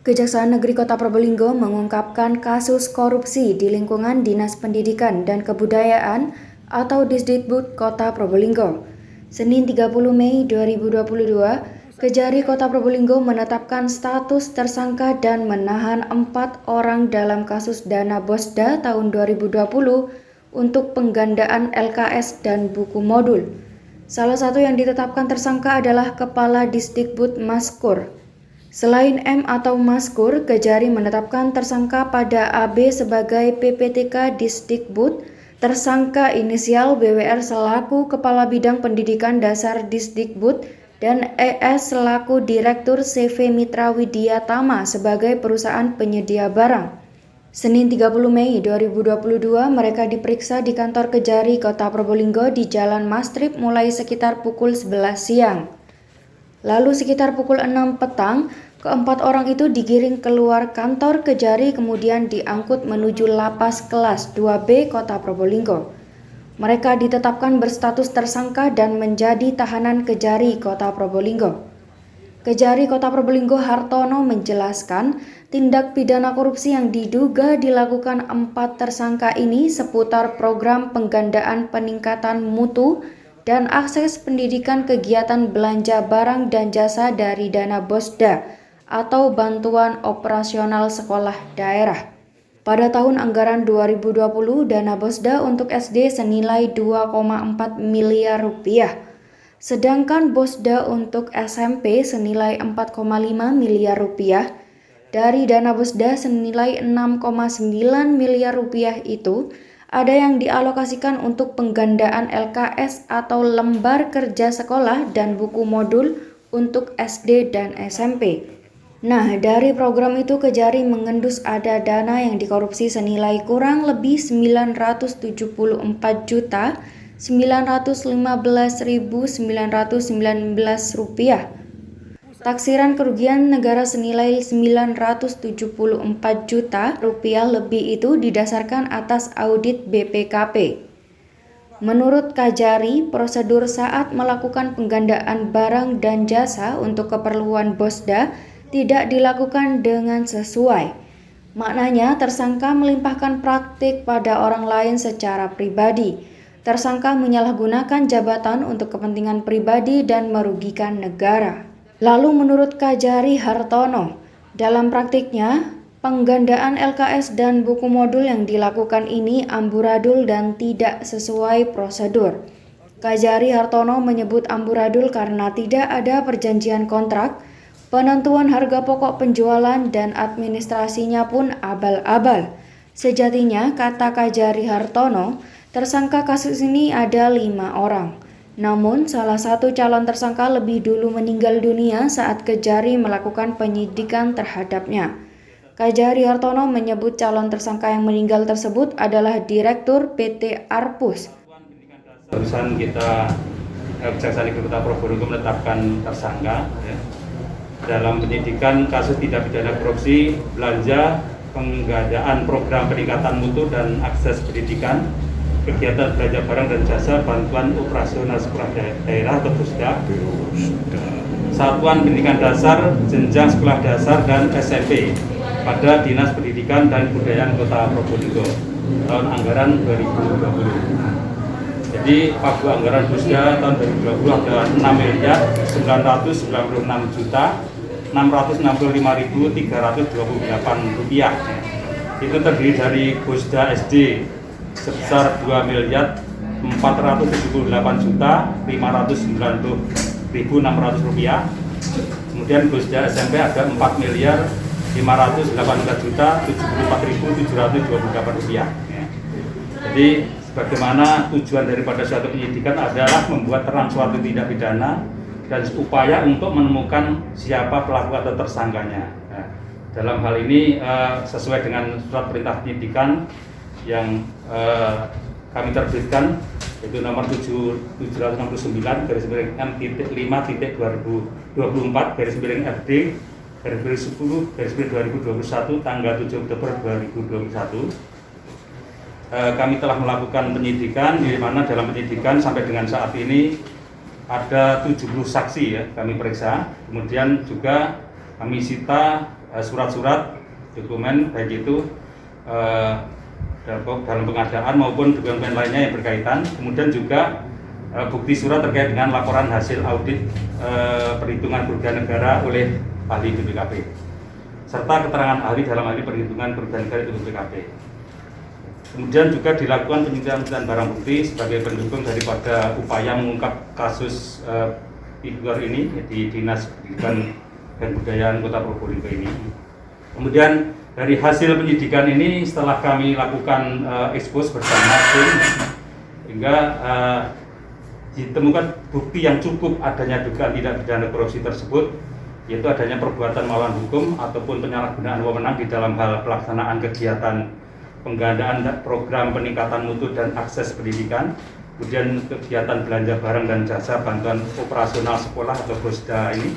Kejaksaan Negeri Kota Probolinggo mengungkapkan kasus korupsi di lingkungan Dinas Pendidikan dan Kebudayaan atau Disdikbud Kota Probolinggo. Senin 30 Mei 2022, Kejari Kota Probolinggo menetapkan status tersangka dan menahan 4 orang dalam kasus dana Bosda tahun 2020 untuk penggandaan LKS dan buku modul. Salah satu yang ditetapkan tersangka adalah Kepala Disdikbud Maskur. Selain M atau Maskur, Kejari menetapkan tersangka pada AB sebagai PPTK Disdikbud, tersangka inisial BWR selaku Kepala Bidang Pendidikan Dasar Disdikbud, dan ES selaku Direktur CV Mitra Widya Tama sebagai perusahaan penyedia barang. Senin 30 Mei 2022, mereka diperiksa di kantor Kejari Kota Probolinggo di Jalan Mastrip mulai sekitar pukul 11 siang. Lalu sekitar pukul 6 petang, keempat orang itu digiring keluar kantor Kejari kemudian diangkut menuju lapas kelas 2B Kota Probolinggo. Mereka ditetapkan berstatus tersangka dan menjadi tahanan Kejari Kota Probolinggo. Kejari Kota Probolinggo Hartono menjelaskan tindak pidana korupsi yang diduga dilakukan 4 tersangka ini seputar program penggandaan peningkatan mutu dan akses pendidikan kegiatan belanja barang dan jasa dari dana Bosda atau bantuan operasional sekolah daerah. Pada tahun anggaran 2020, dana Bosda untuk SD senilai 2,4 miliar rupiah, sedangkan Bosda untuk SMP senilai 4,5 miliar rupiah. Dari dana Bosda senilai 6,9 miliar rupiah itu, ada yang dialokasikan untuk penggandaan LKS atau lembar kerja sekolah dan buku modul untuk SD dan SMP. Nah, dari program itu Kejari mengendus ada dana yang dikorupsi senilai kurang lebih 974.915.919 rupiah. Taksiran kerugian negara senilai 974 juta rupiah lebih itu didasarkan atas audit BPKP. Menurut Kejari, prosedur saat melakukan penggandaan barang dan jasa untuk keperluan Bosda tidak dilakukan dengan sesuai. Maknanya, tersangka melimpahkan praktik pada orang lain secara pribadi. Tersangka menyalahgunakan jabatan untuk kepentingan pribadi dan merugikan negara. Lalu menurut Kejari Hartono, dalam praktiknya, penggandaan LKS dan buku modul yang dilakukan ini amburadul dan tidak sesuai prosedur. Kejari Hartono menyebut amburadul karena tidak ada perjanjian kontrak, penentuan harga pokok penjualan dan administrasinya pun abal-abal. Sejatinya, kata Kejari Hartono, tersangka kasus ini ada 5 orang. Namun, salah satu calon tersangka lebih dulu meninggal dunia saat Kejari melakukan penyidikan terhadapnya. Kejari Hartono menyebut calon tersangka yang meninggal tersebut adalah Direktur PT Arpus. Barusan kita Kejaksaan Negeri Kota Probolinggo menetapkan tersangka dalam penyidikan kasus tindak pidana korupsi belanja penggandaan program peningkatan mutu dan akses pendidikan, kegiatan belanja barang dan jasa bantuan operasional sekolah daerah atau BUSDA, Satuan Pendidikan Dasar, Jenjang Sekolah Dasar dan SMP pada Dinas Pendidikan dan Kebudayaan Kota Probolinggo tahun anggaran 2020. Jadi pagu anggaran BUSDA tahun 2020 ada 6.669.665.328 rupiah. Itu terdiri dari BUSDA SD sebesar 2.478.590.600 rupiah. Kemudian BUSDA SMP ada 4.554.074.728 rupiah. Jadi bagaimana tujuan daripada suatu penyidikan adalah membuat terang suatu tindak pidana dan upaya untuk menemukan siapa pelaku atau tersangkanya. Nah, dalam hal ini sesuai dengan surat perintah penyidikan yang kami terbitkan, yaitu nomor 769/M-5/2024/FD/10/2021 tanggal 7 Oktober 2021. Kami telah melakukan penyidikan, di mana dalam penyidikan sampai dengan saat ini ada 70 saksi ya kami periksa. Kemudian juga kami sita surat-surat, dokumen baik itu dalam pengadaan maupun dokumen lainnya yang berkaitan. Kemudian juga bukti surat terkait dengan laporan hasil audit perhitungan kerugian negara oleh ahli BPKP, serta keterangan ahli dalam ahli perhitungan kerugian negara itu BPKP. Kemudian juga dilakukan penelitian barang bukti sebagai pendukung daripada upaya mengungkap kasus Figure ini di Dinas Pendidikan dan Kebudayaan Kota Probolinggo ini. Kemudian dari hasil penyidikan ini setelah kami lakukan ekspos bersama tim, hingga ditemukan bukti yang cukup adanya dugaan tindak pidana korupsi tersebut, yaitu adanya perbuatan melawan hukum ataupun penyalahgunaan wewenang di dalam hal pelaksanaan kegiatan penggandaan program peningkatan mutu dan akses pendidikan, kemudian kegiatan belanja barang dan jasa bantuan operasional sekolah atau BOSDA ini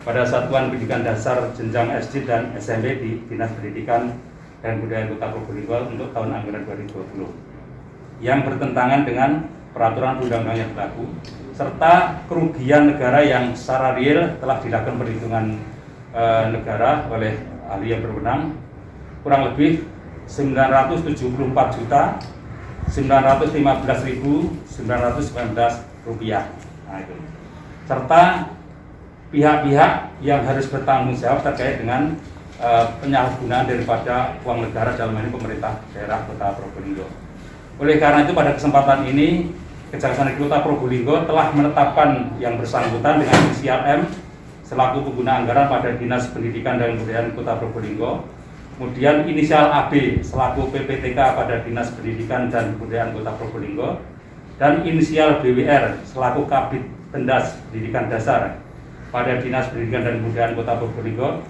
pada Satuan Pendidikan Dasar Jenjang SD dan SMP di Dinas Pendidikan dan Kebudayaan Kota Probolinggo untuk tahun anggaran 2020 yang bertentangan dengan peraturan undang-undang yang berlaku, serta kerugian negara yang secara real telah dilakukan perhitungan negara oleh ahli yang berwenang kurang lebih 979.915.919 rupiah. Nah, itu. Serta pihak-pihak yang harus bertanggung jawab terkait dengan penyalahgunaan daripada uang negara dalam ini pemerintah daerah Kota Probolinggo. Oleh karena itu pada kesempatan ini Kejaksaan Negeri Kota Probolinggo telah menetapkan yang bersangkutan dengan inisial M selaku pengguna anggaran pada Dinas Pendidikan dan Kebudayaan Kota Probolinggo. Kemudian inisial AB selaku PPTK pada Dinas Pendidikan dan Kebudayaan Kota Probolinggo, dan inisial BWR selaku Kabid Pendas Pendidikan Dasar pada Dinas Pendidikan dan Kebudayaan Kota Probolinggo,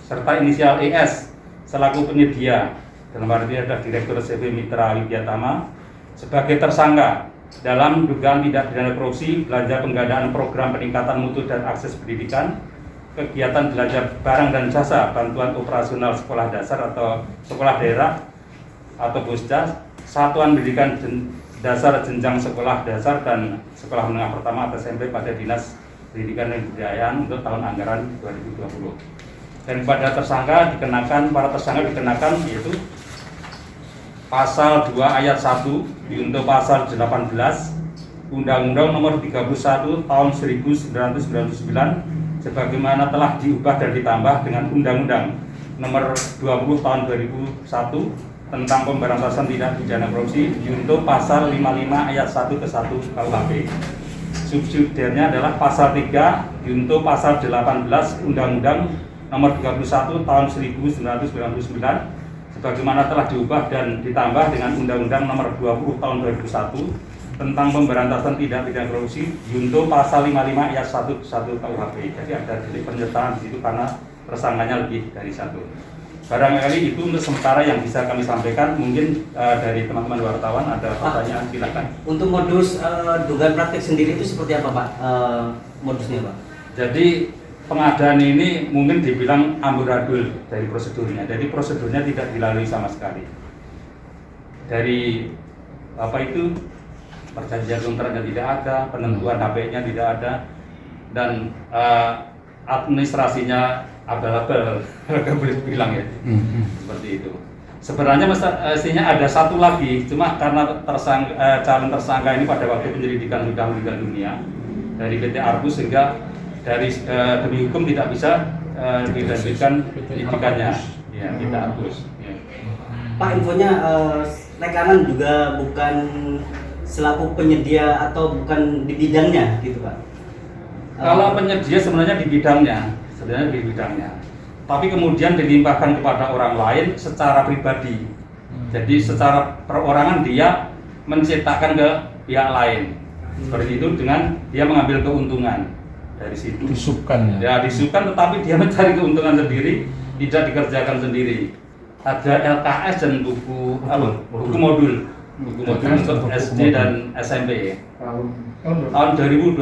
serta inisial ES selaku penyedia, dalam arti ada Direktur CV Mitra Widyatama, sebagai tersangka dalam dugaan tindak pidana korupsi, belanja penggandaan program peningkatan mutu dan akses pendidikan, kegiatan belanja barang dan jasa bantuan operasional sekolah dasar atau sekolah daerah atau BOSDA, Satuan Pendidikan Dasar Jenjang Sekolah Dasar dan Sekolah Menengah Pertama atau SMP pada Dinas Pendidikan dan Kebudayaan untuk tahun anggaran 2020. Dan pada para tersangka dikenakan yaitu Pasal 2 Ayat 1 diuntuk Pasal 18 Undang-Undang Nomor 31 Tahun 1999 sebagaimana telah diubah dan ditambah dengan Undang-Undang Nomor 20 Tahun 2001 tentang pemberantasan tindak pidana korupsi diuntuk Pasal 55 Ayat 1 ke 1 KUHP. Subsidiarnya adalah Pasal 3 diuntuk Pasal 18 Undang-Undang Nomor 31 Tahun 1999 sebagaimana telah diubah dan ditambah dengan Undang-Undang Nomor 20 Tahun 2001 tentang pemberantasan tindak pidana korupsi diuntuk Pasal 55 Ayat 1 KUHP. Jadi ada delik penyertaan di situ karena tersangkanya lebih dari satu. Barangkali itu untuk sementara yang bisa kami sampaikan. Mungkin dari teman-teman wartawan ada pertanyaan, silakan. Untuk modus dugaan praktik sendiri itu seperti apa Pak modusnya Pak? Jadi pengadaan ini mungkin dibilang amburadul dari prosedurnya. Jadi prosedurnya tidak dilalui sama sekali. Dari perjanjian kontraknya tidak ada, penentuan HP-nya tidak ada, dan administrasinya abal-abal, boleh bilang ya, seperti itu. Sebenarnya mestinya ada satu lagi, cuma karena calon tersangka ini pada waktu penyelidikan sudah meninggal dunia dari PT Arbus, sehingga dari demi hukum tidak bisa dilanjutkan penyidikannya. Ya, PT Arbus. Ya. Pak, infonya rekanan juga bukan selaku penyedia atau bukan di bidangnya gitu Pak? Kalau penyedia sebenarnya di bidangnya, tapi kemudian dilimpahkan kepada orang lain secara pribadi. Jadi secara perorangan dia menciptakan ke pihak lain, seperti itu, dengan dia mengambil keuntungan dari situ. Disubkan ya? Ya disubkan, tetapi dia mencari keuntungan sendiri, tidak dikerjakan sendiri. Ada LKS dan buku modul untuk SD dan SMP tahun 2020.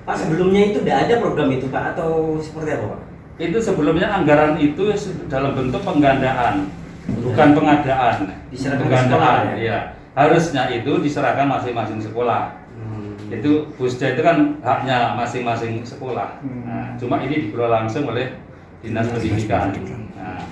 Pak, sebelumnya itu tidak ada program itu Pak, atau seperti apa Pak? Itu sebelumnya anggaran itu dalam bentuk penggandaan, bukan pengadaan. Diserahkan penggandaan, sekolah, ya. Harusnya itu diserahkan masing-masing sekolah. Itu BOSDA itu kan haknya masing-masing sekolah. Nah, cuma ini dikelola langsung oleh Dinas Pendidikan, nah,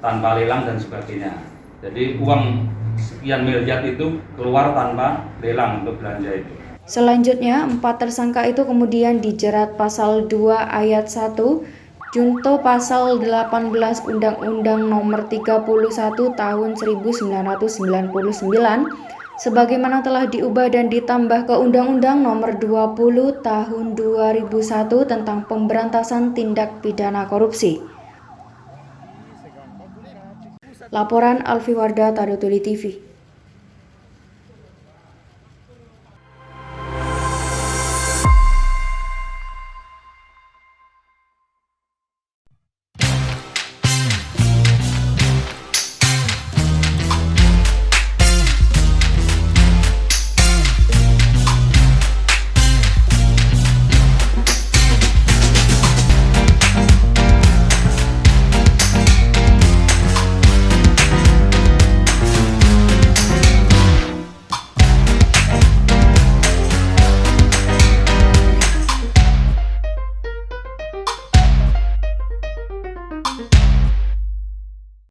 tanpa lelang dan sebagainya. Jadi uang sekian miliar itu keluar tanpa lelang untuk belanja itu. Selanjutnya, 4 tersangka itu kemudian dijerat pasal 2 ayat 1 junto pasal 18 Undang-Undang Nomor 31 Tahun 1999 sebagaimana telah diubah dan ditambah ke Undang-Undang Nomor 20 Tahun 2001 tentang Pemberantasan Tindak Pidana Korupsi. Laporan Alfi Wardah, Tadotuli TV.